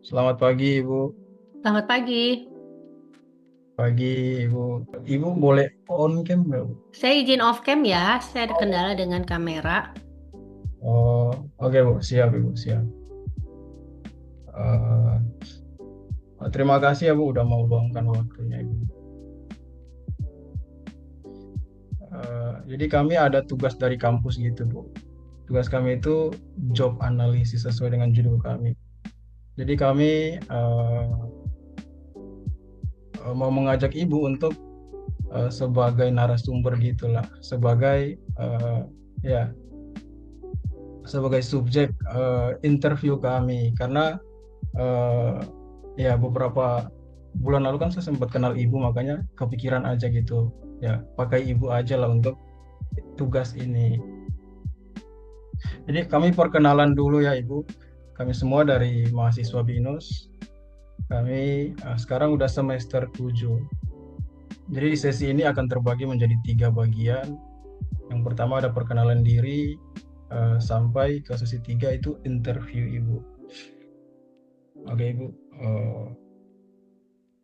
Selamat pagi, Ibu. Selamat pagi. Pagi, Ibu. Ibu boleh on cam nggak, Bu? Saya izin off cam ya. Saya ada kendala dengan kamera. Oh, oke, Bu. Siap, Ibu. Siap. Eh, Terima kasih ya, Bu, udah mau luangkan waktunya, Ibu. Jadi kami ada tugas dari kampus gitu, Bu. Tugas kami itu job analisis sesuai dengan judul kami. Jadi kami mau mengajak Ibu untuk sebagai narasumber gitulah, ya sebagai subjek interview kami karena eh, ya beberapa bulan lalu kan saya sempat kenal ibu, makanya kepikiran aja gitu ya pakai ibu aja lah untuk tugas ini. Jadi kami perkenalan dulu ya ibu, kami semua dari mahasiswa BINUS. Kami sekarang udah semester 7. Jadi di sesi ini akan terbagi menjadi 3 bagian. Yang pertama ada perkenalan diri, sampai ke sesi 3 itu interview ibu. Oke ibu.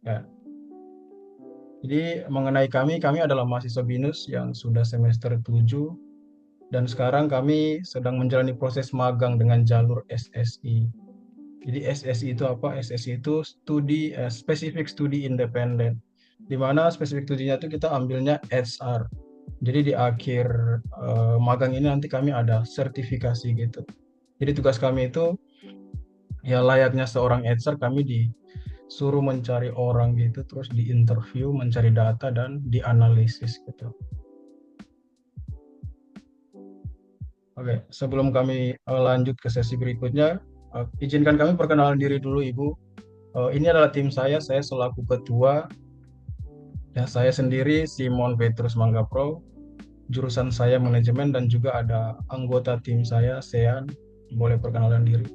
Ya, jadi mengenai kami adalah mahasiswa BINUS yang sudah semester 7 dan sekarang kami sedang menjalani proses magang dengan jalur SSI. Jadi SSI itu apa? SSI itu Specific Study Independent. Di mana spesifik studinya itu kita ambilnya HR. Jadi di akhir magang ini nanti kami ada sertifikasi gitu. Jadi tugas kami itu ya layaknya seorang HR, kami disuruh mencari orang gitu, terus diinterview, mencari data dan dianalisis gitu. Oke, sebelum kami lanjut ke sesi berikutnya, izinkan kami perkenalan diri dulu Ibu. Ini adalah tim saya selaku ketua. Ya, saya sendiri Simon Petrus Manggapro, jurusan saya manajemen dan juga ada anggota tim saya Sean. Boleh perkenalan diri.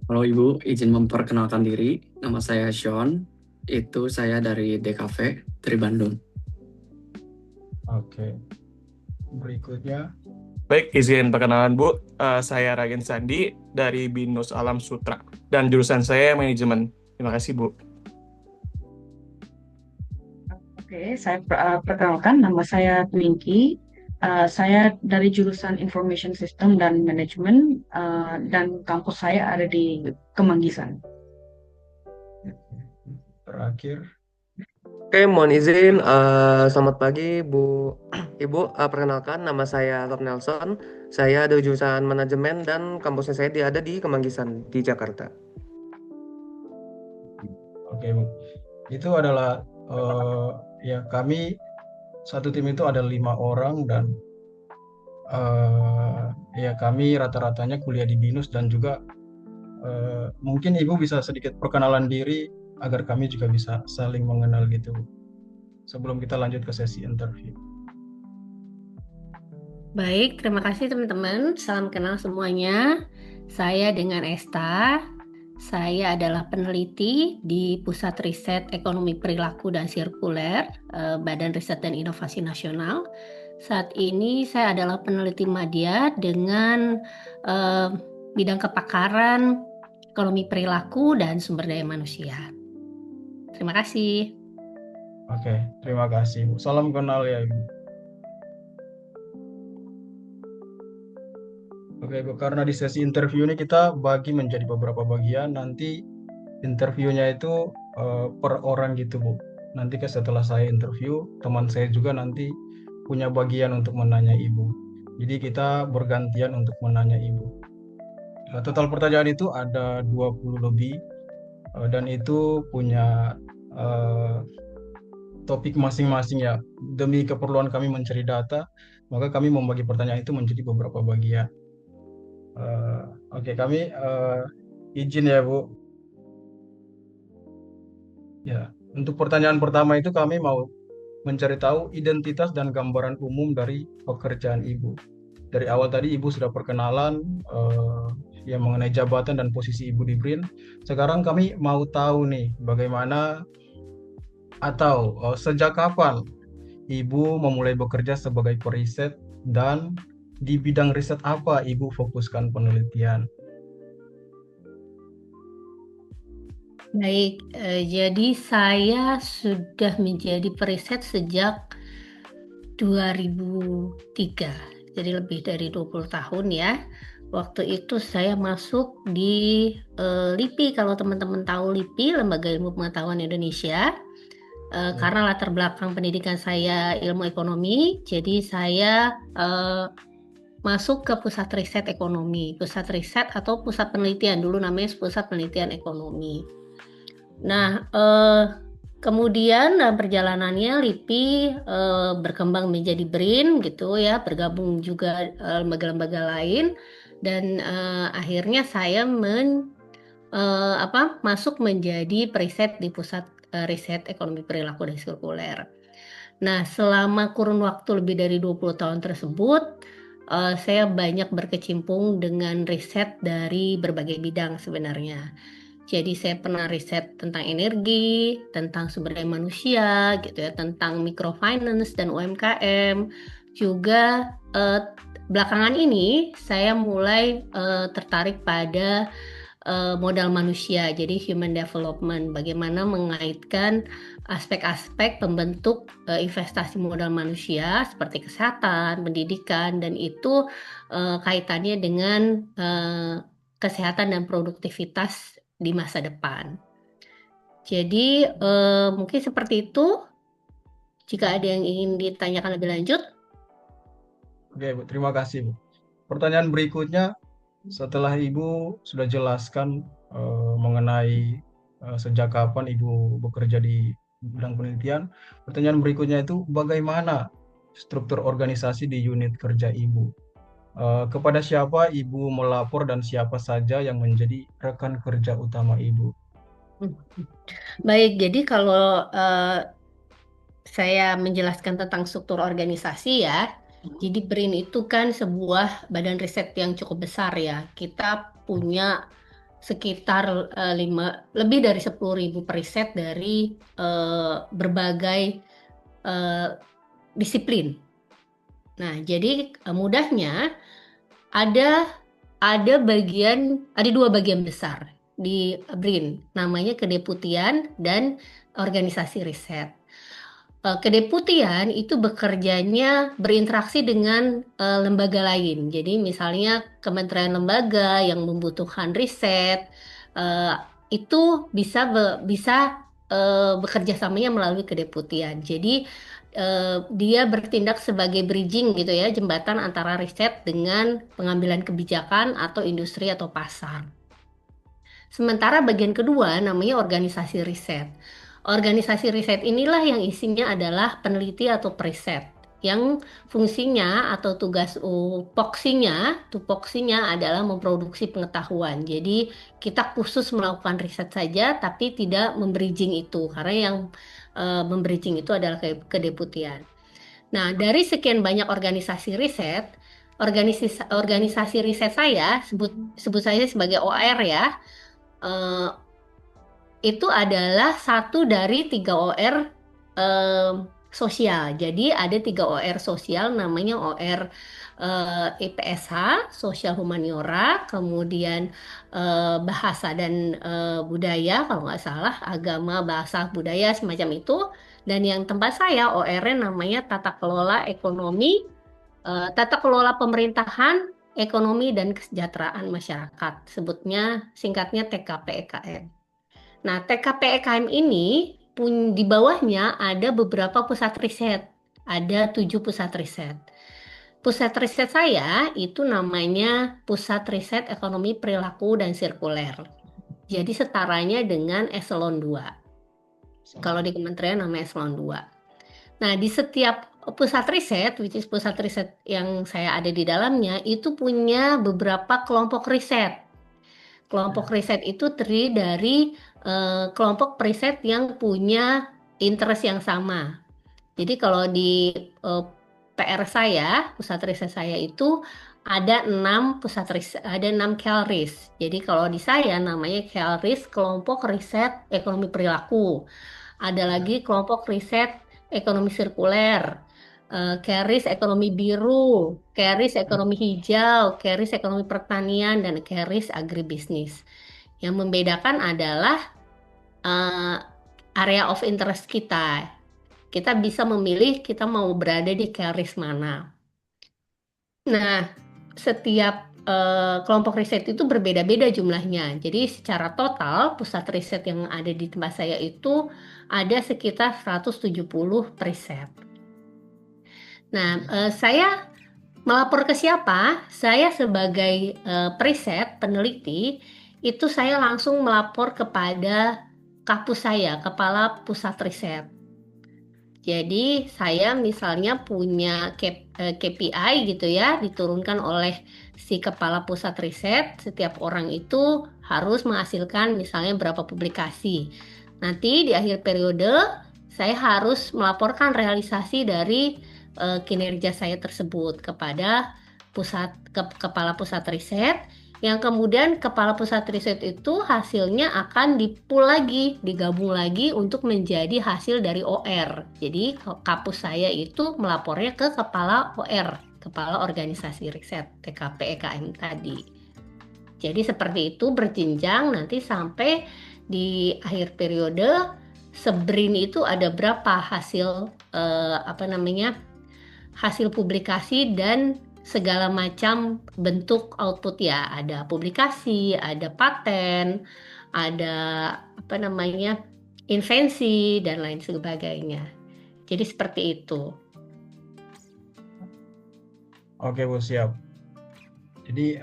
Halo Ibu, izin memperkenalkan diri. Nama saya Sean. Itu saya dari DKV, dari Bandung. Oke, berikutnya. Baik, izin perkenalan Bu. Saya Ragen Sandi dari BINUS Alam Sutra dan jurusan saya manajemen. Terima kasih Bu. Oke, saya perkenalkan nama saya Twinky. Saya dari jurusan Information System dan Management, dan kampus saya ada di Kemanggisan. Terakhir. Oke, mohon izin. Selamat pagi, Bu. Ibu, perkenalkan nama saya Rob Nelson. Saya dari jurusan manajemen dan kampusnya saya ada di Kemanggisan di Jakarta. Oke Bu, itu adalah ya kami satu tim itu ada 5 orang dan ya kami rata-ratanya kuliah di BINUS dan juga mungkin Ibu bisa sedikit perkenalan diri agar kami juga bisa saling mengenal gitu sebelum kita lanjut ke sesi interview. Baik, terima kasih teman-teman. Salam kenal semuanya. Saya dengan Esta. Saya adalah peneliti di Pusat Riset Ekonomi Perilaku dan Sirkuler, Badan Riset dan Inovasi Nasional. Saat ini saya adalah peneliti madya dengan bidang kepakaran ekonomi perilaku dan sumber daya manusia. Terima kasih. Oke, terima kasih Bu. Salam kenal ya Ibu. Oke Bu, karena di sesi interview ini kita bagi menjadi beberapa bagian. Nanti interviewnya itu per orang gitu Bu. Nanti setelah saya interview, teman saya juga nanti punya bagian untuk menanya Ibu. Jadi kita bergantian untuk menanya Ibu. Total pertanyaan itu ada 20 lebih, dan itu punya topik masing-masing ya. Demi keperluan kami mencari data, maka kami membagi pertanyaan itu menjadi beberapa bagian. Oke, kami izin ya Bu. Ya, untuk pertanyaan pertama itu kami mau mencari tahu identitas dan gambaran umum dari pekerjaan Ibu. Dari awal tadi Ibu sudah perkenalan yang mengenai jabatan dan posisi Ibu di BRIN. Sekarang kami mau tahu nih bagaimana atau sejak kapan Ibu memulai bekerja sebagai periset dan di bidang riset apa Ibu fokuskan penelitian. Baik, jadi saya sudah menjadi periset sejak 2003, jadi lebih dari 20 tahun ya. Waktu itu saya masuk di LIPI, kalau teman-teman tahu LIPI, Lembaga Ilmu Pengetahuan Indonesia. Karena latar belakang pendidikan saya ilmu ekonomi, jadi saya masuk ke pusat riset ekonomi, pusat riset atau pusat penelitian, dulu namanya pusat penelitian ekonomi. Nah, kemudian dalam perjalanannya LIPI berkembang menjadi BRIN gitu ya, bergabung juga lembaga-lembaga lain, dan akhirnya saya masuk menjadi periset di pusat riset ekonomi perilaku dan sirkuler. Nah, selama kurun waktu lebih dari 20 tahun tersebut, saya banyak berkecimpung dengan riset dari berbagai bidang sebenarnya. Jadi saya pernah riset tentang energi, tentang sumber daya manusia, gitu ya, tentang microfinance dan UMKM. Juga belakangan ini saya mulai tertarik pada modal manusia, jadi human development, bagaimana mengaitkan aspek-aspek pembentuk investasi modal manusia seperti kesehatan, pendidikan, dan itu kaitannya dengan kesehatan dan produktivitas di masa depan. Jadi mungkin seperti itu. Jika ada yang ingin ditanyakan lebih lanjut. Oke, Bu. Terima kasih, Bu. Pertanyaan berikutnya, setelah Ibu sudah jelaskan mengenai sejak kapan Ibu bekerja di bidang penelitian, pertanyaan berikutnya itu bagaimana struktur organisasi di unit kerja Ibu? Kepada siapa Ibu melapor dan siapa saja yang menjadi rekan kerja utama Ibu? Baik, jadi kalau saya menjelaskan tentang struktur organisasi ya, jadi BRIN itu kan sebuah badan riset yang cukup besar ya. Kita punya sekitar lebih dari 10.000 periset dari berbagai disiplin. Nah, jadi mudahnya ada dua bagian besar di BRIN, namanya kedeputian dan organisasi riset. Kedeputian itu bekerjanya berinteraksi dengan lembaga lain. Jadi misalnya kementerian lembaga yang membutuhkan riset itu bisa bekerja samanya melalui kedeputian. Jadi dia bertindak sebagai bridging gitu ya, jembatan antara riset dengan pengambilan kebijakan atau industri atau pasar. Sementara bagian kedua namanya organisasi riset. Organisasi riset inilah yang isinya adalah peneliti atau periset, yang fungsinya atau tugas tupoksinya adalah memproduksi pengetahuan. Jadi kita khusus melakukan riset saja, tapi tidak membridging itu, karena yang membridging itu adalah kedeputian. Nah, dari sekian banyak organisasi riset, organisasi riset saya sebut saya sebagai OR ya. Itu adalah satu dari 3 OR sosial. Jadi ada 3 OR sosial, namanya OR IPSH, Sosial Humaniora, kemudian Bahasa dan Budaya, kalau nggak salah, Agama, Bahasa, Budaya, semacam itu. Dan yang tempat saya OR-nya namanya Tata Kelola Ekonomi, Tata Kelola Pemerintahan, Ekonomi dan Kesejahteraan Masyarakat. Sebutnya singkatnya TKPEKM. Nah, TKPEKM ini di bawahnya ada beberapa pusat riset. Ada 7 pusat riset. Pusat riset saya itu namanya Pusat Riset Ekonomi Perilaku dan Sirkuler. Jadi setaranya dengan eselon 2. Kalau di kementerian namanya eselon 2. Nah, di setiap pusat riset, which is pusat riset yang saya ada di dalamnya, itu punya beberapa kelompok riset. Kelompok riset itu terdiri dari kelompok periset yang punya interest yang sama. Jadi kalau di PR saya, pusat riset saya itu ada 6 pusat riset, ada 6 KELRIS. Jadi kalau di saya namanya KELRIS kelompok riset ekonomi perilaku. Ada lagi kelompok riset ekonomi sirkuler, KERIS ekonomi biru, KERIS ekonomi hijau, KERIS ekonomi pertanian, dan KERIS agribisnis. Yang membedakan adalah eh, area of interest kita. Kita bisa memilih kita mau berada di carriers mana. Nah, setiap kelompok riset itu berbeda-beda jumlahnya. Jadi secara total pusat riset yang ada di tempat saya itu ada sekitar 170 riset. Nah, saya melapor ke siapa? Saya sebagai periset, peneliti, itu saya langsung melapor kepada kapus saya, Kepala Pusat Riset. Jadi saya misalnya punya KPI gitu ya, diturunkan oleh si Kepala Pusat Riset, setiap orang itu harus menghasilkan misalnya berapa publikasi. Nanti di akhir periode saya harus melaporkan realisasi dari kinerja saya tersebut kepada Kepala Pusat Riset, yang kemudian Kepala Pusat Riset itu hasilnya akan di-pool lagi, digabung lagi untuk menjadi hasil dari OR. Jadi kapus saya itu melapornya ke Kepala OR, Kepala Organisasi Riset, TKP EKM tadi. Jadi seperti itu berjenjang nanti sampai di akhir periode SBRIN itu ada berapa hasil hasil publikasi dan segala macam bentuk output ya. Ada publikasi, ada paten, ada invensi dan lain sebagainya. Jadi seperti itu. Oke Bu, siap. Jadi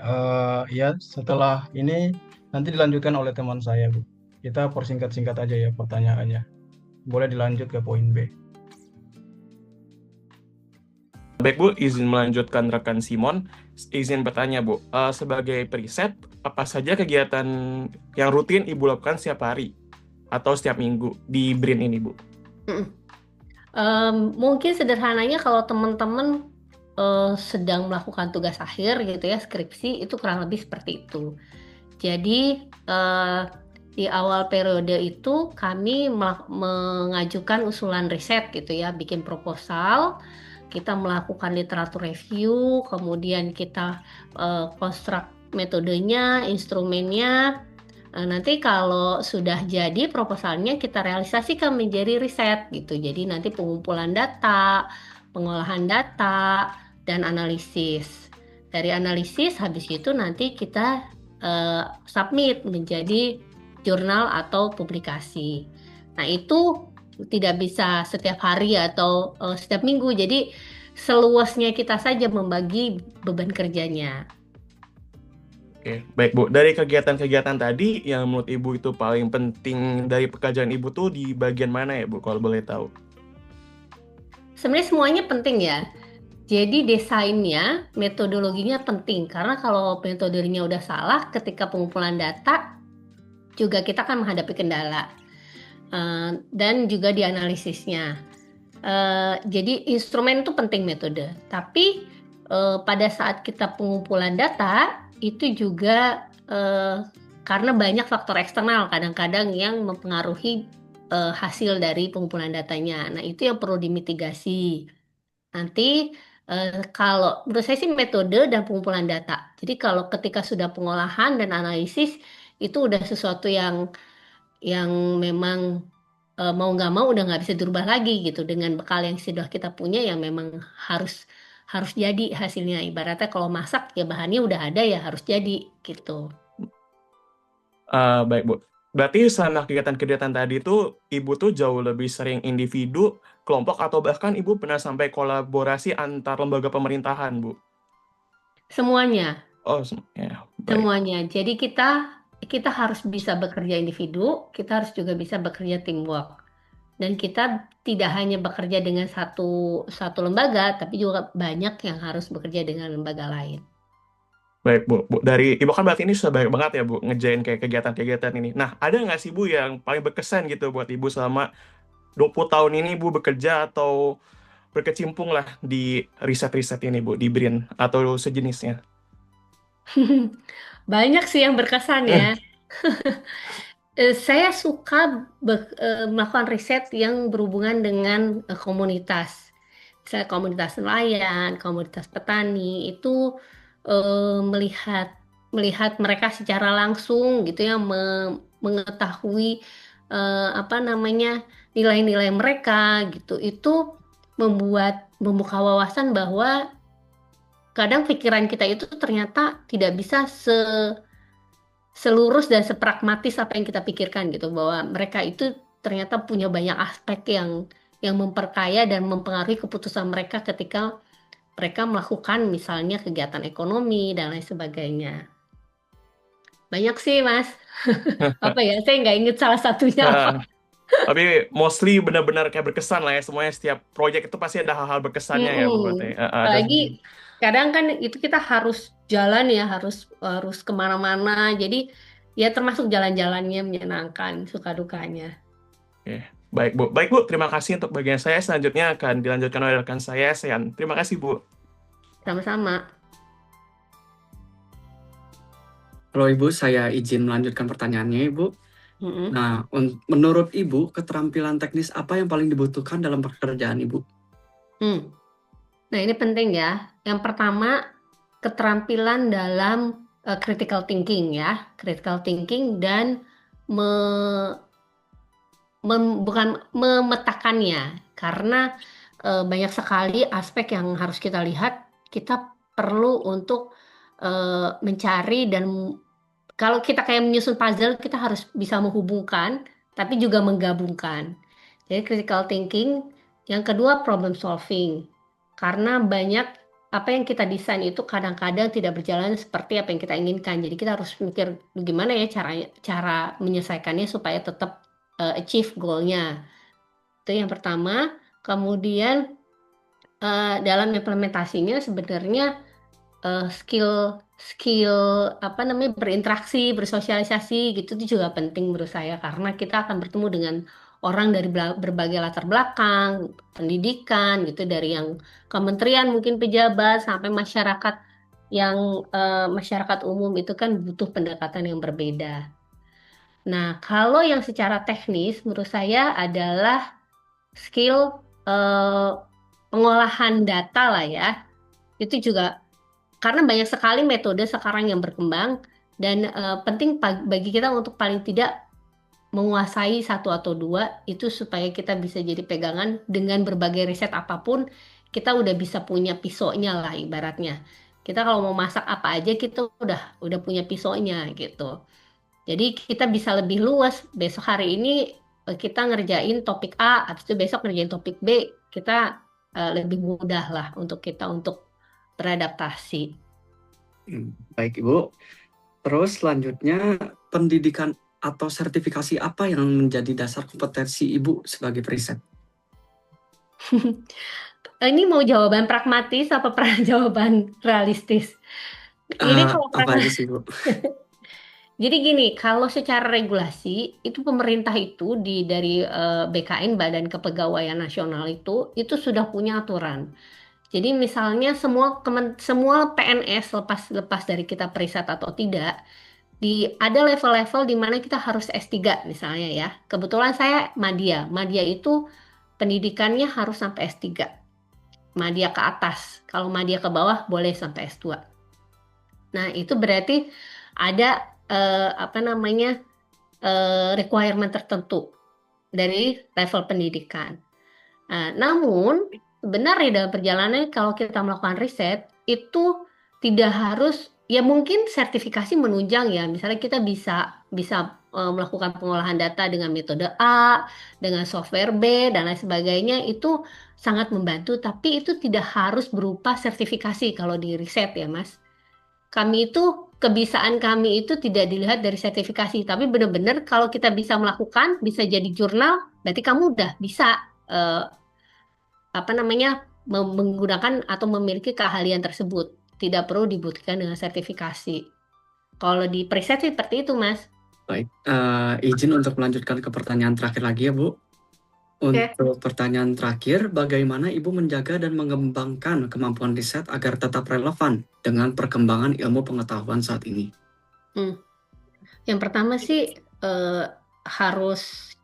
ya setelah ini nanti dilanjutkan oleh teman saya Bu. Kita persingkat-singkat aja ya pertanyaannya. Boleh dilanjut ke poin B. Baik Bu, izin melanjutkan rekan Simon. Izin bertanya Bu, sebagai periset, apa saja kegiatan yang rutin Ibu lakukan setiap hari atau setiap minggu di BRIN ini Bu? Mungkin sederhananya kalau teman-teman sedang melakukan tugas akhir gitu ya, skripsi, itu kurang lebih seperti itu. Jadi di awal periode itu kami mengajukan usulan riset gitu ya, bikin proposal, kita melakukan literatur review, kemudian kita konstruk metodenya, instrumennya. Nanti kalau sudah jadi proposalnya kita realisasikan menjadi riset gitu. Jadi nanti pengumpulan data, pengolahan data, dan analisis. Dari analisis habis itu nanti kita submit menjadi jurnal atau publikasi. Nah itu tidak bisa setiap hari atau setiap minggu. Jadi seluasnya kita saja membagi beban kerjanya. Oke, baik Bu. Dari kegiatan-kegiatan tadi, yang menurut Ibu itu paling penting dari pekerjaan Ibu tuh di bagian mana ya Bu, kalau boleh tahu? Sebenarnya semuanya penting ya. Jadi desainnya, metodologinya penting. Karena kalau metodologinya udah salah, ketika pengumpulan data, juga kita akan menghadapi kendala. Dan juga di analisisnya. Jadi instrumen itu penting metode. Tapi pada saat kita pengumpulan data, itu juga karena banyak faktor eksternal kadang-kadang yang mempengaruhi hasil dari pengumpulan datanya. Nah itu yang perlu dimitigasi. Nanti kalau menurut saya sih metode dan pengumpulan data. Jadi kalau ketika sudah pengolahan dan analisis, itu udah sesuatu yang memang mau nggak mau udah nggak bisa dirubah lagi gitu, dengan bekal yang sudah kita punya yang memang harus jadi hasilnya. Ibaratnya kalau masak ya bahannya udah ada ya harus jadi gitu. Baik Bu. Berarti selama kegiatan-kegiatan tadi tuh Ibu tuh jauh lebih sering individu, kelompok, atau bahkan Ibu pernah sampai kolaborasi antar lembaga pemerintahan Bu? Semuanya. Oh, ya, baik. Semuanya. Jadi kita harus bisa bekerja individu, kita harus juga bisa bekerja teamwork. Dan kita tidak hanya bekerja dengan satu lembaga, tapi juga banyak yang harus bekerja dengan lembaga lain. Baik Bu. Dari Ibu kan berarti ini sudah banyak banget ya Bu ngerjain kayak kegiatan-kegiatan ini. Nah, ada nggak sih Bu yang paling berkesan gitu buat Ibu selama 20 tahun ini Bu bekerja atau berkecimpung lah di riset-riset ini Bu, di BRIN atau sejenisnya? Banyak sih yang berkesan ya. Saya suka melakukan riset yang berhubungan dengan komunitas. Misalnya komunitas nelayan, komunitas petani, itu melihat mereka secara langsung gitu ya, mengetahui apa namanya, nilai-nilai mereka gitu. Itu membuka wawasan bahwa kadang pikiran kita itu ternyata tidak bisa selurus dan sepragmatis apa yang kita pikirkan gitu, bahwa mereka itu ternyata punya banyak aspek yang memperkaya dan mempengaruhi keputusan mereka ketika mereka melakukan misalnya kegiatan ekonomi dan lain sebagainya. Banyak sih Mas. Apa ya? Saya nggak inget salah satunya apa. Tapi mostly benar-benar kayak berkesan lah ya, semuanya setiap proyek itu pasti ada hal-hal berkesannya ya Bu berarti. Mm-mm. Dan Apalagi kadang kan itu kita harus jalan ya, harus kemana-mana. Jadi ya termasuk jalan-jalannya menyenangkan, suka dukanya. baik Bu, terima kasih untuk bagian saya. Selanjutnya akan dilanjutkan oleh rekan saya, Sean. Terima kasih Bu. Sama-sama. Kalau Ibu, saya izin melanjutkan pertanyaannya, Ibu. Mm-mm. Nah, menurut Ibu, keterampilan teknis apa yang paling dibutuhkan dalam pekerjaan Ibu? Nah, ini penting ya. Yang pertama, keterampilan dalam critical thinking ya. Critical thinking dan bukan memetakannya. Karena banyak sekali aspek yang harus kita lihat. Kita perlu untuk mencari, dan kalau kita kayak menyusun puzzle, kita harus bisa menghubungkan, tapi juga menggabungkan. Jadi critical thinking. Yang kedua, problem solving. Karena banyak apa yang kita desain itu kadang-kadang tidak berjalan seperti apa yang kita inginkan. Jadi kita harus mikir gimana ya cara menyelesaikannya supaya tetap achieve goal-nya. Itu yang pertama. Kemudian dalam implementasinya sebenarnya skill apa namanya, berinteraksi, bersosialisasi gitu itu juga penting menurut saya, karena kita akan bertemu dengan orang dari berbagai latar belakang, pendidikan gitu, dari yang kementerian mungkin pejabat sampai masyarakat yang masyarakat umum itu kan butuh pendekatan yang berbeda. Nah, kalau yang secara teknis menurut saya adalah skill pengolahan data lah ya. Itu juga karena banyak sekali metode sekarang yang berkembang, dan penting bagi kita untuk paling tidak menguasai satu atau dua itu supaya kita bisa jadi pegangan. Dengan berbagai riset apapun, kita udah bisa punya pisaunya lah ibaratnya. Kita kalau mau masak apa aja kita udah punya pisaunya gitu. Jadi kita bisa lebih luas. Besok hari ini kita ngerjain topik A, habis itu besok ngerjain topik B, kita lebih mudah lah untuk kita untuk beradaptasi. Baik Ibu. Terus selanjutnya, pendidikan atau sertifikasi apa yang menjadi dasar kompetensi Ibu sebagai periset? Ini mau jawaban pragmatis apa jawaban realistis? Ini kalau Apa aja sih Bu? Jadi gini, kalau secara regulasi itu pemerintah itu dari BKN, Badan Kepegawaian Nasional itu sudah punya aturan. Jadi misalnya semua PNS lepas dari kita periset atau tidak, ada level-level di mana kita harus S3 misalnya ya. Kebetulan saya Madya. Madya itu pendidikannya harus sampai S3. Madya ke atas. Kalau Madya ke bawah boleh sampai S2. Nah, itu berarti ada requirement tertentu dari level pendidikan. Namun sebenarnya dalam perjalanan kalau kita melakukan riset itu tidak harus, ya mungkin sertifikasi menunjang ya. Misalnya kita bisa melakukan pengolahan data dengan metode A, dengan software B dan lain sebagainya, itu sangat membantu, tapi itu tidak harus berupa sertifikasi kalau di riset ya Mas. Kebiasaan kami itu tidak dilihat dari sertifikasi, tapi benar-benar kalau kita bisa melakukan, bisa jadi jurnal, berarti kamu udah bisa menggunakan atau memiliki keahlian tersebut. Tidak perlu dibuktikan dengan sertifikasi. Kalau di preset seperti itu, Mas. Baik, izin untuk melanjutkan ke pertanyaan terakhir lagi ya Bu. Untuk pertanyaan terakhir, bagaimana Ibu menjaga dan mengembangkan kemampuan riset agar tetap relevan dengan perkembangan ilmu pengetahuan saat ini? Yang pertama sih harus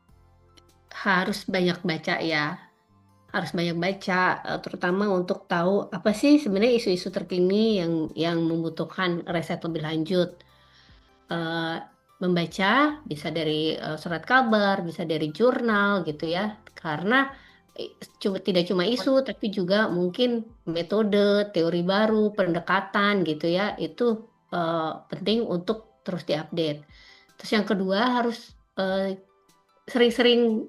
banyak baca ya. Harus banyak baca, terutama untuk tahu apa sih sebenarnya isu-isu terkini yang membutuhkan riset lebih lanjut. membaca, bisa dari surat kabar, bisa dari jurnal gitu ya. Karena tidak cuma isu, tapi juga mungkin metode, teori baru, pendekatan gitu ya. Itu penting untuk terus diupdate. Terus yang kedua harus sering-sering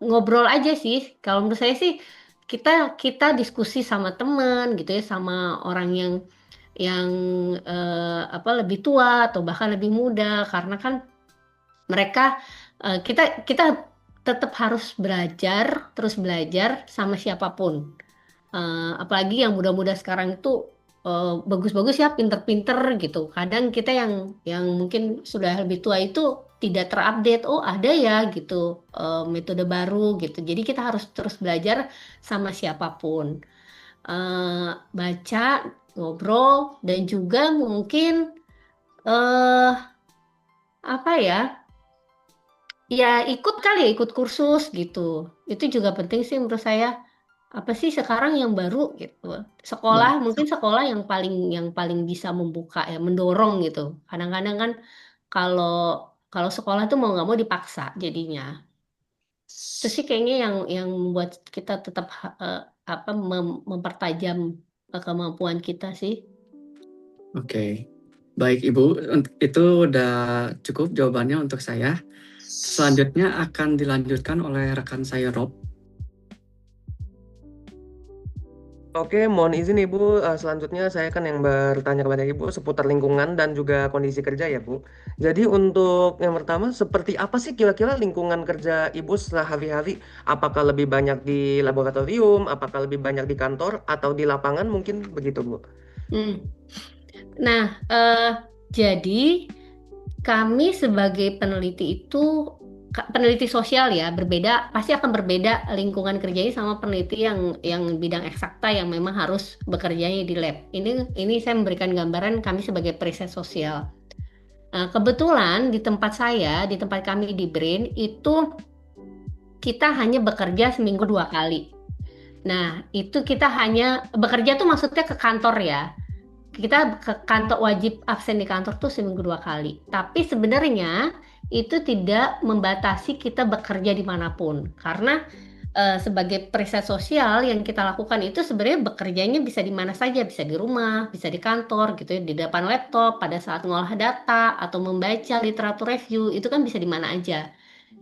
ngobrol aja sih. Kalau menurut saya sih kita diskusi sama teman gitu ya, sama orang yang lebih tua atau bahkan lebih muda, karena kan mereka kita tetap harus belajar, terus belajar sama siapapun. Apalagi yang muda-muda sekarang itu bagus-bagus ya, pinter-pinter gitu. Kadang kita yang mungkin sudah lebih tua itu tidak terupdate. Oh ada ya gitu metode baru gitu. Jadi kita harus terus belajar sama siapapun. Baca, ngobrol, dan juga mungkin eh apa ya? Ya ikut kali ya, ikut kursus gitu. Itu juga penting sih menurut saya. Apa sih sekarang yang baru gitu. Sekolah, mungkin sekolah yang paling bisa membuka ya, mendorong gitu. Kadang-kadang kan kalau kalau sekolah tuh mau nggak mau dipaksa jadinya. Itu sih kayaknya yang membuat kita tetap mempertajam kemampuan kita sih. Oke. Baik Ibu, itu udah cukup jawabannya untuk saya. Selanjutnya akan dilanjutkan oleh rekan saya Rob. Oke, mohon izin Ibu, selanjutnya saya kan yang bertanya kepada Ibu seputar lingkungan dan juga kondisi kerja ya Bu. Jadi untuk yang pertama, seperti apa sih kira-kira lingkungan kerja Ibu sehari-hari? Apakah lebih banyak di laboratorium, apakah lebih banyak di kantor, atau di lapangan mungkin begitu Bu? Hmm. Nah, jadi kami sebagai peneliti itu peneliti sosial ya, pasti akan berbeda lingkungan kerjanya sama peneliti yang bidang eksakta yang memang harus bekerjanya di lab. Ini saya memberikan gambaran kami sebagai periset sosial. Kebetulan di tempat kami di BRIN itu kita hanya bekerja seminggu 2 kali. Nah, itu kita hanya bekerja tuh maksudnya ke kantor ya. Kita ke kantor, wajib absen di kantor tuh seminggu 2 kali. Tapi sebenarnya itu tidak membatasi kita bekerja dimanapun. Karena sebagai periset sosial yang kita lakukan itu sebenarnya bekerjanya bisa di mana saja. Bisa di rumah, bisa di kantor gitu ya, di depan laptop, pada saat ngolah data, atau membaca literatur review, itu kan bisa di mana aja.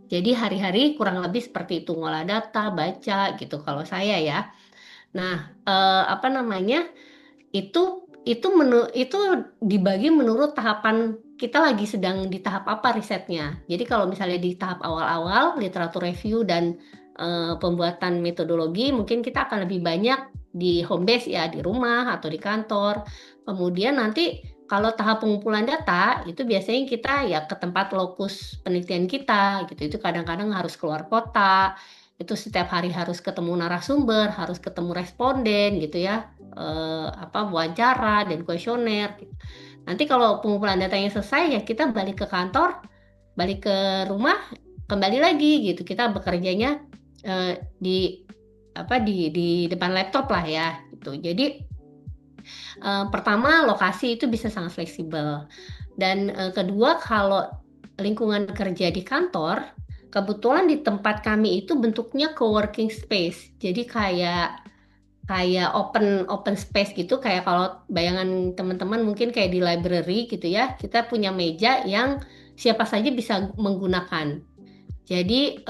Jadi hari-hari kurang lebih seperti itu, ngolah data, baca gitu kalau saya ya. Nah, apa namanya? Itu dibagi menurut tahapan kita lagi sedang di tahap apa risetnya. Jadi kalau misalnya di tahap awal-awal literatur review dan pembuatan metodologi, mungkin kita akan lebih banyak di home base ya, di rumah atau di kantor. Kemudian nanti kalau tahap pengumpulan data itu biasanya kita ya ke tempat lokus penelitian kita gitu. Itu kadang-kadang harus keluar kota. Itu setiap hari harus ketemu narasumber, harus ketemu responden gitu ya. Wawancara dan kuesioner. Nanti kalau pengumpulan datanya selesai ya kita balik ke kantor, balik ke rumah, kembali lagi gitu. Kita bekerjanya di depan laptop lah ya gitu. Jadi pertama lokasi itu bisa sangat fleksibel. Dan kedua, kalau lingkungan kerja di kantor, kebetulan di tempat kami itu bentuknya co-working space. Jadi kayak open space gitu, kayak kalau bayangan teman-teman mungkin kayak di library gitu ya, kita punya meja yang siapa saja bisa menggunakan. Jadi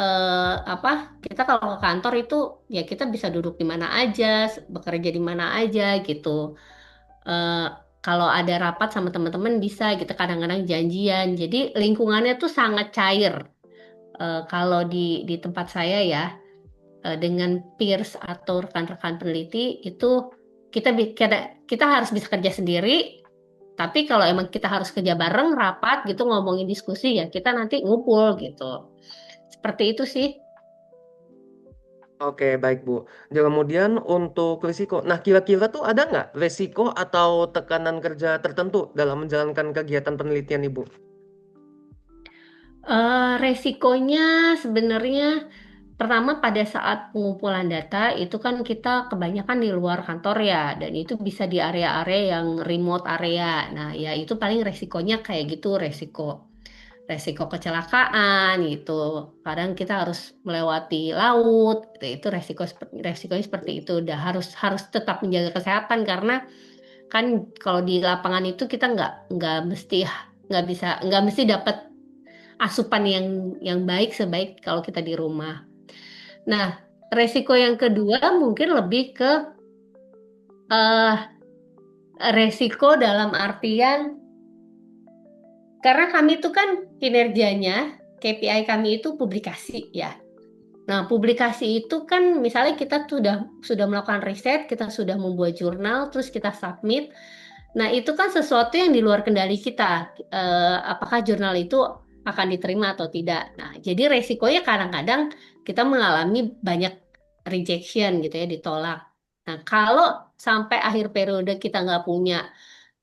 kita kalau ke kantor itu ya kita bisa duduk di mana aja, bekerja di mana aja gitu. Eh, Kalau ada rapat sama teman-teman bisa gitu, kadang-kadang janjian. Jadi lingkungannya tuh sangat cair. Kalau di tempat saya ya, dengan peers atau rekan-rekan peneliti itu kita harus bisa kerja sendiri. Tapi kalau emang kita harus kerja bareng, rapat gitu, ngomongin diskusi ya kita nanti ngumpul gitu. Seperti itu sih. Oke, baik Bu. Dan kemudian untuk risiko, nah kira-kira tuh ada nggak risiko atau tekanan kerja tertentu dalam menjalankan kegiatan penelitian Ibu? Resikonya sebenarnya pertama pada saat pengumpulan data itu kan kita kebanyakan di luar kantor ya, dan itu bisa di area-area yang remote area. Nah, ya itu paling resikonya kayak gitu, resiko kecelakaan gitu. Kadang kita harus melewati laut, gitu. Itu resikonya seperti itu. Udah harus tetap menjaga kesehatan karena kan kalau di lapangan itu kita nggak mesti dapat asupan yang baik sebaik kalau kita di rumah. Nah, resiko yang kedua mungkin lebih ke eh, resiko dalam artian karena kami itu kan kinerjanya KPI kami itu publikasi ya. Nah, publikasi itu kan misalnya kita sudah melakukan riset, kita sudah membuat jurnal, terus kita submit. Nah, itu kan sesuatu yang di luar kendali kita. Apakah jurnal itu akan diterima atau tidak. Nah, jadi resikonya kadang-kadang kita mengalami banyak rejection gitu ya, ditolak. Nah, kalau sampai akhir periode kita nggak punya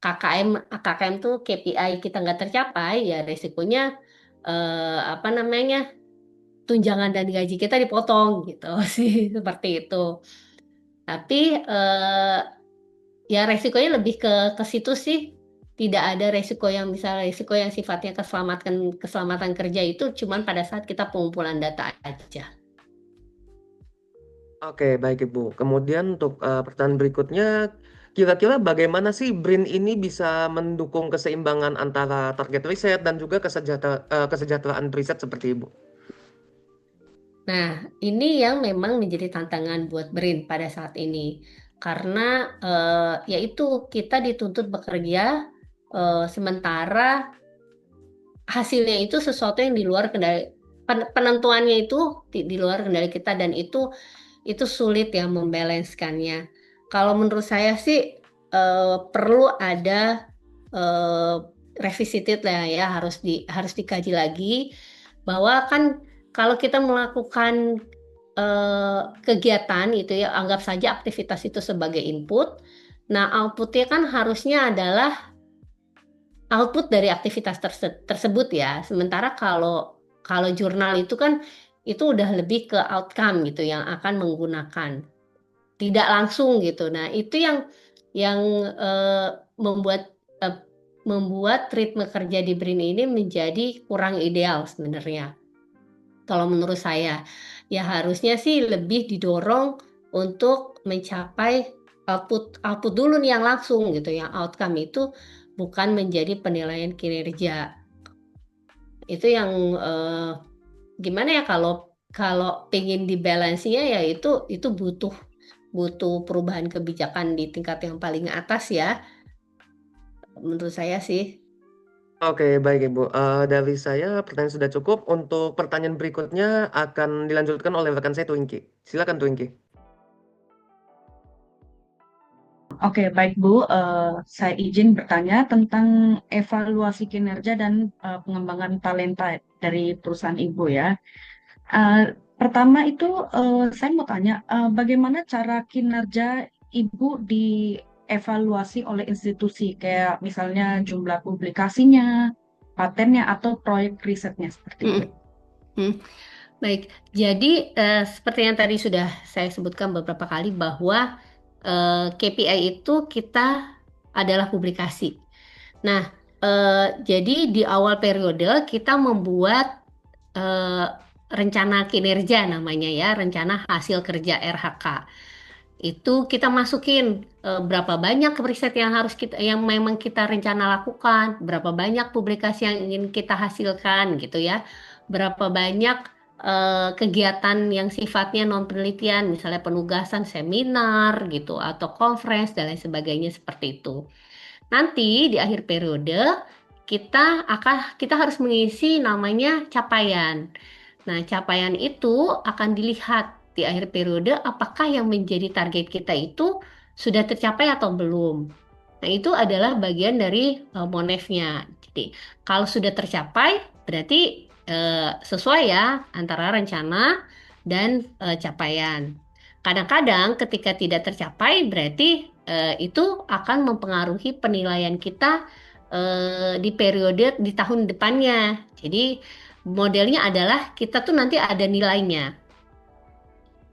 KKM tuh KPI kita nggak tercapai, ya resikonya apa namanya, tunjangan dan gaji kita dipotong gitu sih, seperti itu. Tapi ya resikonya lebih ke situ sih. Tidak ada resiko yang sifatnya keselamatan kerja itu cuman pada saat kita pengumpulan data aja. Oke, baik Ibu. Kemudian untuk pertanyaan berikutnya, kira-kira bagaimana sih BRIN ini bisa mendukung keseimbangan antara target riset dan juga kesejahteraan riset seperti Ibu? Nah, ini yang memang menjadi tantangan buat BRIN pada saat ini. Karena yaitu kita dituntut bekerja sementara hasilnya itu sesuatu yang di luar kendali, penentuannya itu di luar kendali kita, dan itu sulit ya membalanskannya. Kalau menurut saya sih perlu ada revisited lah ya, harus dikaji lagi bahwa kan kalau kita melakukan kegiatan itu ya, anggap saja aktivitas itu sebagai input. Nah, outputnya kan harusnya adalah output dari aktivitas tersebut ya. Sementara kalau jurnal itu kan itu udah lebih ke outcome gitu yang akan menggunakan, tidak langsung gitu. Nah, itu yang membuat ritme kerja di BRIN ini menjadi kurang ideal sebenarnya. Kalau menurut saya, ya harusnya sih lebih didorong untuk mencapai output dulu nih yang langsung gitu, yang outcome itu bukan menjadi penilaian kinerja. Itu yang gimana ya, kalau pengen dibalansinya ya itu butuh perubahan kebijakan di tingkat yang paling atas ya, menurut saya sih. Oke, baik Ibu. Dari saya pertanyaan sudah cukup. Untuk pertanyaan berikutnya akan dilanjutkan oleh rekan saya Twinkie. Silakan Twinkie. Oke, baik Bu. Saya izin bertanya tentang evaluasi kinerja dan pengembangan talenta dari perusahaan Ibu ya. Pertama itu saya mau tanya, bagaimana cara kinerja Ibu dievaluasi oleh institusi, kayak misalnya jumlah publikasinya, patennya, atau proyek risetnya seperti itu. Baik, jadi seperti yang tadi sudah saya sebutkan beberapa kali bahwa KPI itu kita adalah publikasi. Nah, jadi di awal periode kita membuat rencana kinerja namanya ya, rencana hasil kerja RHK. Itu kita masukin berapa banyak riset yang memang kita rencana lakukan, berapa banyak publikasi yang ingin kita hasilkan gitu ya, berapa banyak kegiatan yang sifatnya non penelitian, misalnya penugasan seminar gitu atau conference dan lain sebagainya seperti itu. Nanti di akhir periode kita harus mengisi namanya capaian. Nah, capaian itu akan dilihat di akhir periode apakah yang menjadi target kita itu sudah tercapai atau belum. Nah, itu adalah bagian dari monefnya. Jadi, kalau sudah tercapai berarti sesuai ya antara rencana dan capaian. Kadang-kadang ketika tidak tercapai berarti itu akan mempengaruhi penilaian kita di periode di tahun depannya. Jadi modelnya adalah kita tuh nanti ada nilainya.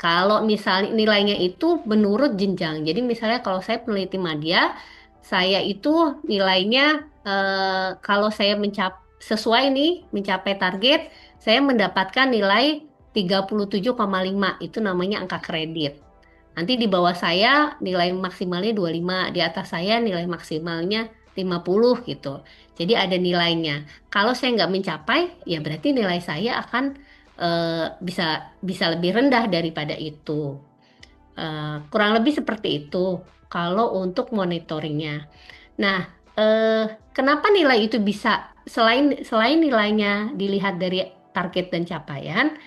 Kalau misalnya nilainya itu menurut jenjang. Jadi misalnya kalau saya peneliti media, saya itu nilainya kalau saya sesuai nih mencapai target, saya mendapatkan nilai 37,5. Itu namanya angka kredit. Nanti di bawah saya nilai maksimalnya 25, di atas saya nilai maksimalnya 50 gitu. Jadi ada nilainya. Kalau saya nggak mencapai, ya berarti nilai saya akan bisa bisa lebih rendah daripada itu. Kurang lebih seperti itu kalau untuk monitoringnya. Nah, kenapa nilai itu bisa selain nilainya dilihat dari target dan capaian,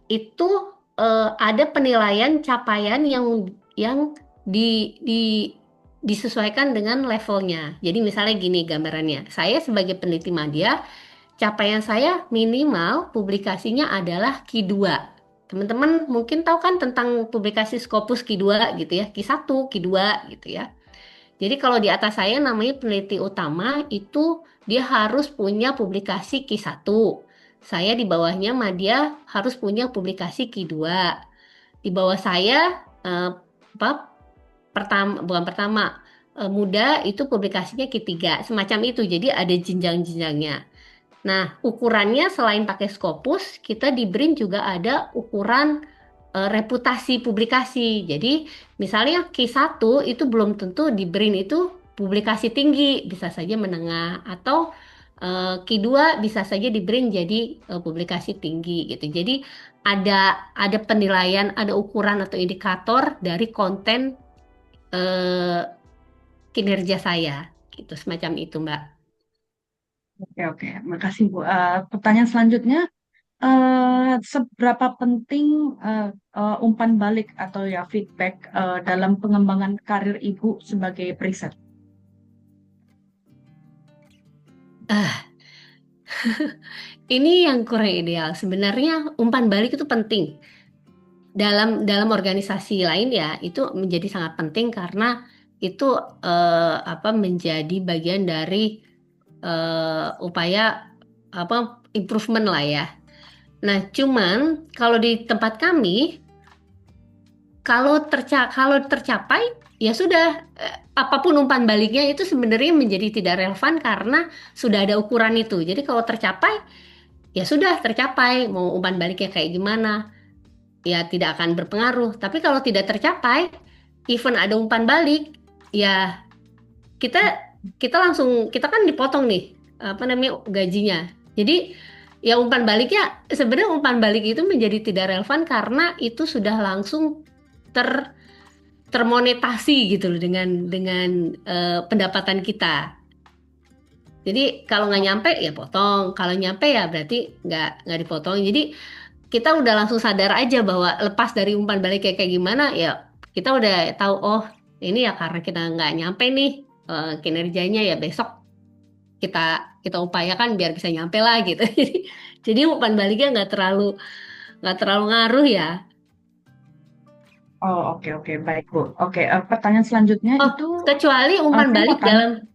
itu ada penilaian capaian yang disesuaikan dengan levelnya. Jadi misalnya gini gambarannya, saya sebagai peneliti media, capaian saya minimal publikasinya adalah Q2. Teman-teman mungkin tahu kan tentang publikasi Scopus Q2 gitu ya, Q1, Q2 gitu ya. Jadi kalau di atas saya namanya peneliti utama itu dia harus punya publikasi Q1. Saya di bawahnya dia harus punya publikasi Q2. Di bawah saya muda itu publikasinya Q3, semacam itu. Jadi ada jenjang-jenjangnya. Nah, ukurannya selain pakai Scopus, kita di BRIN juga ada ukuran reputasi publikasi. Jadi, misalnya Q1 itu belum tentu di BRIN itu publikasi tinggi, bisa saja menengah, atau Q2 bisa saja di BRIN jadi publikasi tinggi gitu. Jadi, ada penilaian, ada ukuran atau indikator dari konten kinerja saya, gitu, semacam itu, Mbak. Oke, makasih Bu. Pertanyaan selanjutnya, seberapa penting umpan balik atau ya feedback dalam pengembangan karir Ibu sebagai periset? Ini yang kurang ideal. Sebenarnya umpan balik itu penting. Dalam organisasi lain ya itu menjadi sangat penting karena itu menjadi bagian dari upaya improvement lah ya. Nah, cuman kalau di tempat kami kalau tercapai ya sudah, apapun umpan baliknya itu sebenarnya menjadi tidak relevan karena sudah ada ukuran itu. Jadi kalau tercapai ya sudah tercapai, mau umpan baliknya kayak gimana ya tidak akan berpengaruh. Tapi kalau tidak tercapai, even ada umpan balik, ya kita langsung, kita kan dipotong nih gajinya. Jadi ya umpan baliknya, sebenarnya umpan balik itu menjadi tidak relevan karena itu sudah langsung termonetasi gitu loh dengan pendapatan kita. Jadi kalau nggak nyampe ya potong, kalau nyampe ya berarti nggak dipotong. Jadi kita udah langsung sadar aja bahwa lepas dari umpan balik kayak gimana ya kita udah tahu, oh ini ya karena kita nggak nyampe nih kinerjanya, ya besok kita upayakan biar bisa nyampe lah gitu. Jadi umpan baliknya nggak terlalu ngaruh ya. Oh, oke, baik Bu. Oke, pertanyaan selanjutnya itu kecuali umpan saya balik mau tanya.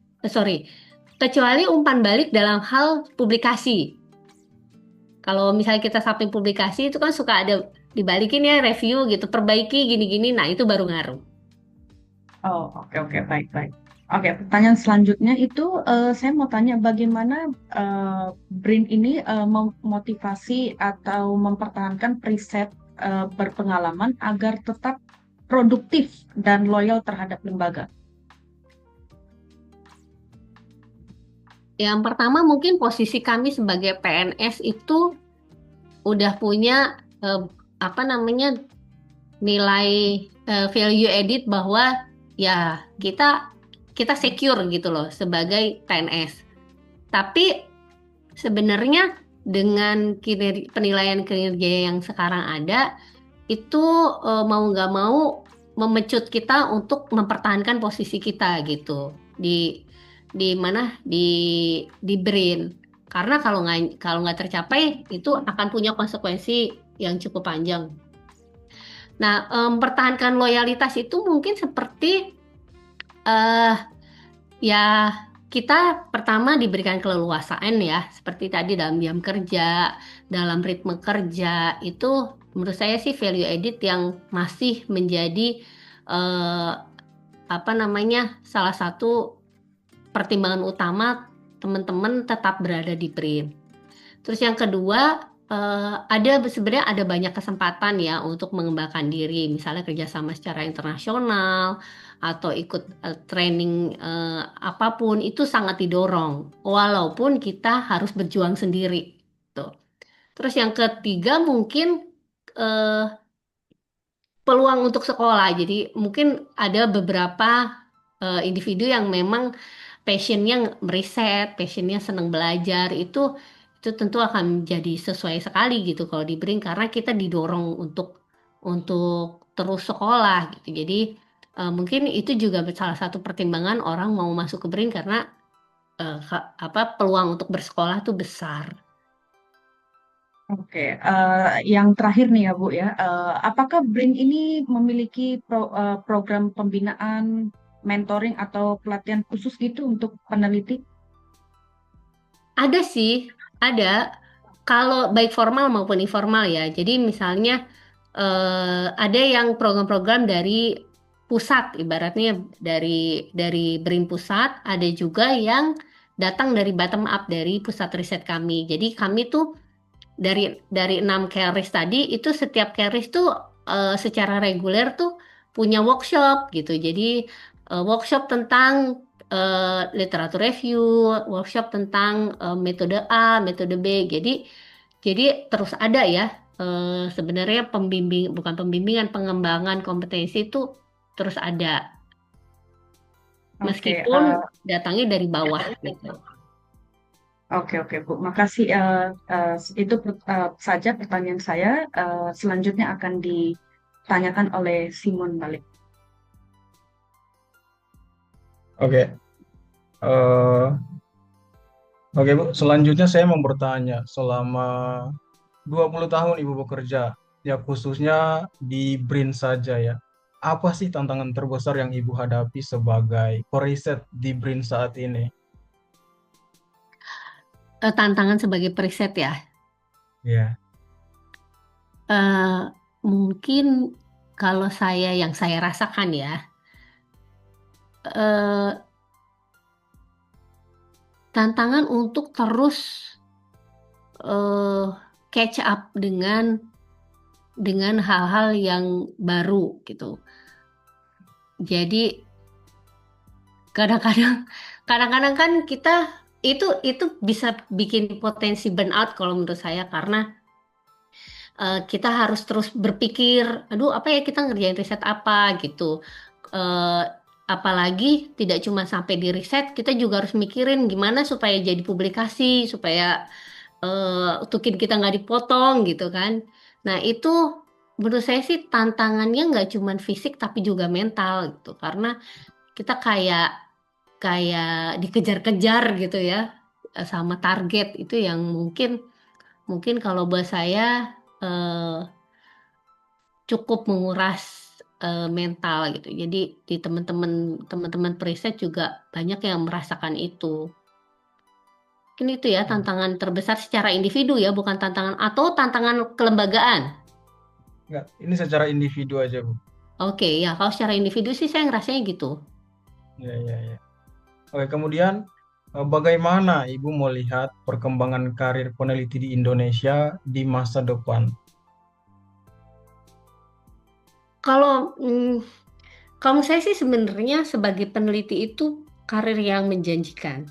kecuali umpan balik dalam hal publikasi. Kalau misalnya kita submit publikasi itu kan suka ada dibalikin ya review gitu, perbaiki gini-gini, nah itu baru ngaruh. Oh, oke, baik. Oke, pertanyaan selanjutnya itu saya mau tanya bagaimana BRIN ini memotivasi atau mempertahankan periset berpengalaman agar tetap produktif dan loyal terhadap lembaga. Yang pertama mungkin posisi kami sebagai PNS itu udah punya nilai value added bahwa ya kita secure gitu loh sebagai PNS. Tapi sebenarnya dengan penilaian kinerja yang sekarang ada itu mau nggak mau memecut kita untuk mempertahankan posisi kita gitu di BRIN, karena kalau nggak tercapai itu akan punya konsekuensi yang cukup panjang. Nah, mempertahankan loyalitas itu mungkin seperti ya kita pertama diberikan keleluasaan ya, seperti tadi dalam jam kerja, dalam ritme kerja itu menurut saya sih value added yang masih menjadi salah satu pertimbangan utama teman-teman tetap berada di BRIN. Terus yang kedua, sebenarnya ada banyak kesempatan ya untuk mengembangkan diri, misalnya kerjasama secara internasional atau ikut training apapun itu sangat didorong, walaupun kita harus berjuang sendiri. Tuh. Terus yang ketiga mungkin peluang untuk sekolah. Jadi mungkin ada beberapa individu yang memang passionnya meriset, passionnya senang belajar, itu tentu akan menjadi sesuai sekali gitu kalau di BRIN, karena kita didorong untuk terus sekolah gitu. Jadi mungkin itu juga salah satu pertimbangan orang mau masuk ke BRIN, karena peluang untuk bersekolah tuh besar. Oke, yang terakhir nih ya Bu ya, apakah BRIN ini memiliki program pembinaan, mentoring atau pelatihan khusus gitu untuk peneliti? Ada sih, ada. Kalau baik formal maupun informal ya. Jadi misalnya ada yang program-program dari pusat, ibaratnya dari BRIN pusat, ada juga yang datang dari bottom up dari pusat riset kami. Jadi kami tuh dari 6 carries tadi itu, setiap carries tuh secara reguler tuh punya workshop gitu. Jadi workshop tentang literatur review, workshop tentang metode A, metode B. Jadi terus ada ya, sebenarnya bukan pembimbingan, pengembangan kompetensi itu terus ada. Oke, Meskipun datangnya dari bawah gitu. Oke, Bu. Makasih. Itu saja pertanyaan saya. Selanjutnya akan ditanyakan oleh Simon balik. Oke. Oke, Bu. Selanjutnya saya mau bertanya, selama 20 tahun Ibu bekerja, ya khususnya di BRIN saja ya. Apa sih tantangan terbesar yang Ibu hadapi sebagai periset di BRIN saat ini? Tantangan sebagai periset ya. Ya. Mungkin kalau yang saya rasakan ya, tantangan untuk terus catch up dengan hal-hal yang baru gitu. Jadi kadang-kadang kan kita itu bisa bikin potensi burnout kalau menurut saya, karena kita harus terus berpikir, aduh apa ya, kita ngerjain riset apa gitu. Apalagi tidak cuma sampai di riset, kita juga harus mikirin gimana supaya jadi publikasi, supaya tukin kita nggak dipotong gitu kan. Nah itu menurut saya sih tantangannya nggak cuma fisik tapi juga mental gitu, karena kita kayak dikejar-kejar gitu ya sama target itu, yang mungkin kalau buat saya cukup menguras mental gitu. Jadi di teman-teman periset juga banyak yang merasakan itu. Mungkin itu ya tantangan terbesar secara individu ya, bukan tantangan kelembagaan. Enggak, ini secara individu aja, Bu. Oke, ya kalau secara individu sih saya ngerasanya gitu. Ya. Oke, kemudian bagaimana Ibu melihat perkembangan karir peneliti di Indonesia di masa depan? Kalau saya sih sebenarnya sebagai peneliti itu karir yang menjanjikan.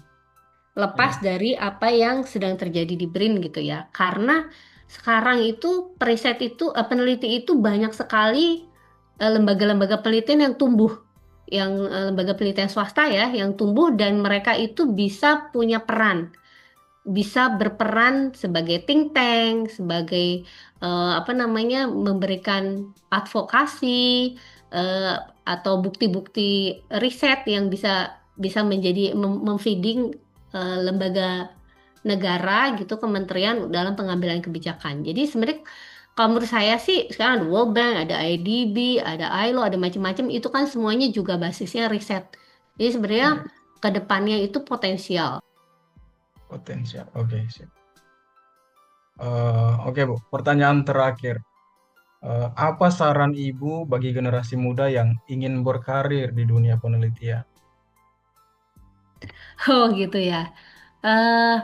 Lepas dari apa yang sedang terjadi di BRIN gitu ya. Karena sekarang itu peneliti itu banyak sekali lembaga-lembaga penelitian yang tumbuh. Yang lembaga penelitian swasta ya, yang tumbuh, dan mereka itu bisa punya peran. Bisa berperan sebagai think tank, sebagai memberikan advokasi atau bukti-bukti riset yang bisa menjadi memfeeding lembaga negara gitu, kementerian dalam pengambilan kebijakan. Jadi sebenarnya kalau menurut saya sih sekarang ada World Bank, ada IDB, ada ILO, ada macam-macam, itu kan semuanya juga basisnya riset. Jadi sebenarnya kedepannya itu potensial. Oke, siap. Oke, Bu. Pertanyaan terakhir. Apa saran Ibu bagi generasi muda yang ingin berkarir di dunia penelitian? Oh gitu ya. Eh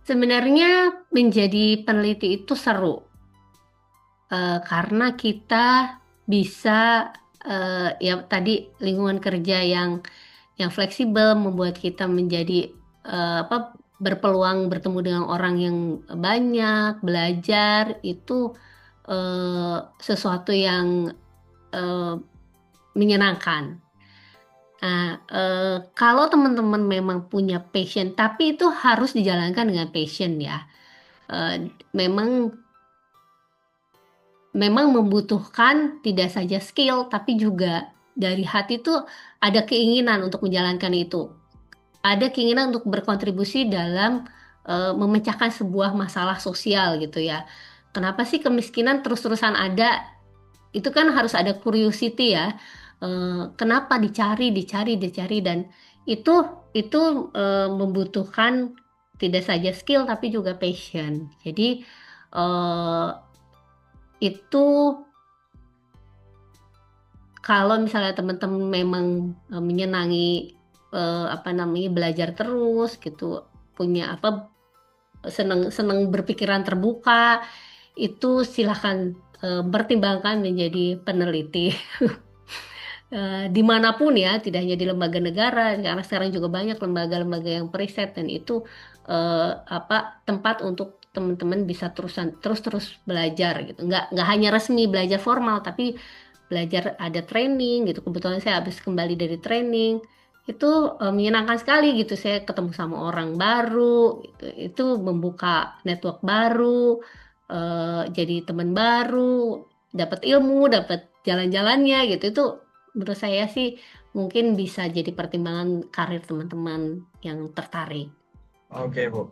Sebenarnya menjadi peneliti itu seru. Karena kita bisa ya tadi lingkungan kerja yang fleksibel membuat kita menjadi apa berpeluang bertemu dengan orang yang banyak, belajar itu sesuatu yang eh, menyenangkan. Nah, kalau teman-teman memang punya passion, tapi itu harus dijalankan dengan passion ya. Memang memang membutuhkan tidak saja skill, tapi juga dari hati tuh ada keinginan untuk menjalankan itu. Ada keinginan untuk berkontribusi dalam memecahkan sebuah masalah sosial gitu ya. Kenapa sih kemiskinan terus-terusan ada? Itu kan harus ada curiosity ya. Kenapa dicari, dicari, dicari dan itu itu membutuhkan tidak saja skill tapi juga passion. Jadi eh, itu kalau misalnya teman-teman memang menyenangi apa namanya belajar terus gitu, punya apa seneng seneng berpikiran terbuka, itu silahkan pertimbangkan menjadi peneliti. Dimanapun ya, tidak hanya di lembaga negara, karena sekarang juga banyak lembaga-lembaga yang periset dan itu apa tempat untuk teman-teman bisa terus belajar gitu. Nggak hanya resmi belajar formal, tapi belajar ada training gitu. Kebetulan saya habis kembali dari training, itu menyenangkan sekali gitu. Saya ketemu sama orang baru, gitu. Itu membuka network baru, jadi teman baru, dapat ilmu, dapat jalan-jalannya gitu. Itu menurut saya sih mungkin bisa jadi pertimbangan karir teman-teman yang tertarik. Oke, Bu.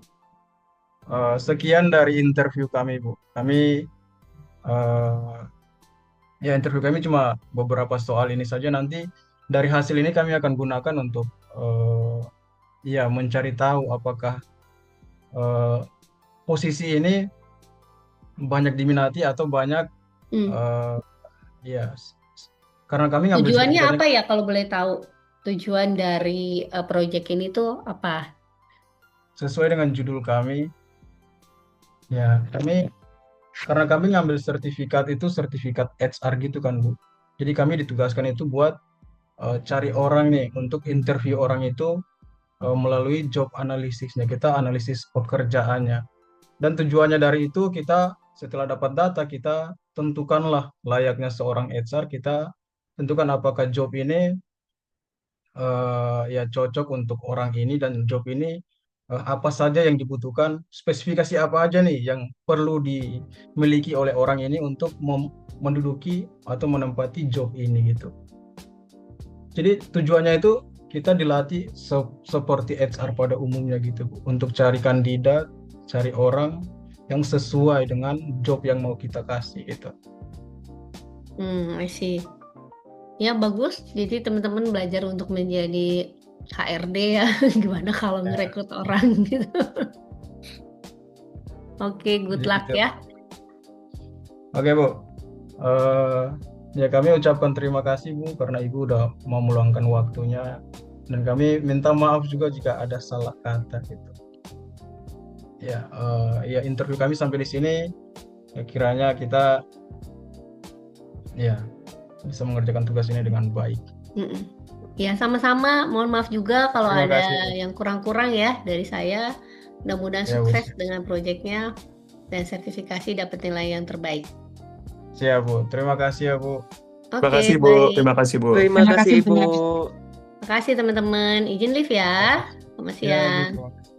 Sekian dari interview kami, Bu. Eh, Ya, interview kami cuma beberapa soal ini saja. Nanti dari hasil ini kami akan gunakan untuk ya mencari tahu apakah eh, posisi ini banyak diminati atau banyak Hmm. ya karena kami ngambil Tujuannya sertifikatnya apa ya kalau boleh tahu? Tujuan dari proyek ini tuh apa? sesuai dengan judul kami. Ya, karena kami ngambil sertifikat itu sertifikat HR gitu kan, Bu. Jadi kami ditugaskan itu buat cari orang nih untuk interview orang itu melalui job analisisnya. Kita analisis pekerjaannya. Dan tujuannya dari itu kita setelah dapat data kita tentukanlah layaknya seorang HR, kita tentukan apakah job ini ya cocok untuk orang ini dan job ini apa saja yang dibutuhkan, spesifikasi apa aja nih yang perlu dimiliki oleh orang ini untuk menduduki atau menempati job ini gitu. Jadi tujuannya itu kita dilatih seperti HR pada umumnya gitu, Bu, untuk cari kandidat, cari orang yang sesuai dengan job yang mau kita kasih gitu. I see. Ya bagus. Jadi teman-teman belajar untuk menjadi HRD ya. Gimana kalau ngerekrut orang gitu. Oke, good Jadi luck gitu. ya. Oke, Bu. Ya kami ucapkan terima kasih, Bu, karena Ibu udah mau meluangkan waktunya, dan kami minta maaf juga jika ada salah kata gitu. Ya, ya interview kami sampai di sini. Ya, kiranya kita ya bisa mengerjakan tugas ini dengan baik. Mm-mm. Ya sama-sama. Mohon maaf juga kalau Terima ada kasih, Bu. yang kurang-kurang ya dari saya. Mudah-mudahan Ya, Bu. sukses dengan proyeknya dan sertifikasi dapat nilai yang terbaik. Siap, Bu. Terima kasih ya, Bu. Terima Oke, kasih, Bu. baik. Terima kasih, Bu. Terima Terima kasih kasih Ibu. banyak. Terima kasih teman-teman. Izin live ya. Selamat Ya, Bu. siang. Terima kasih.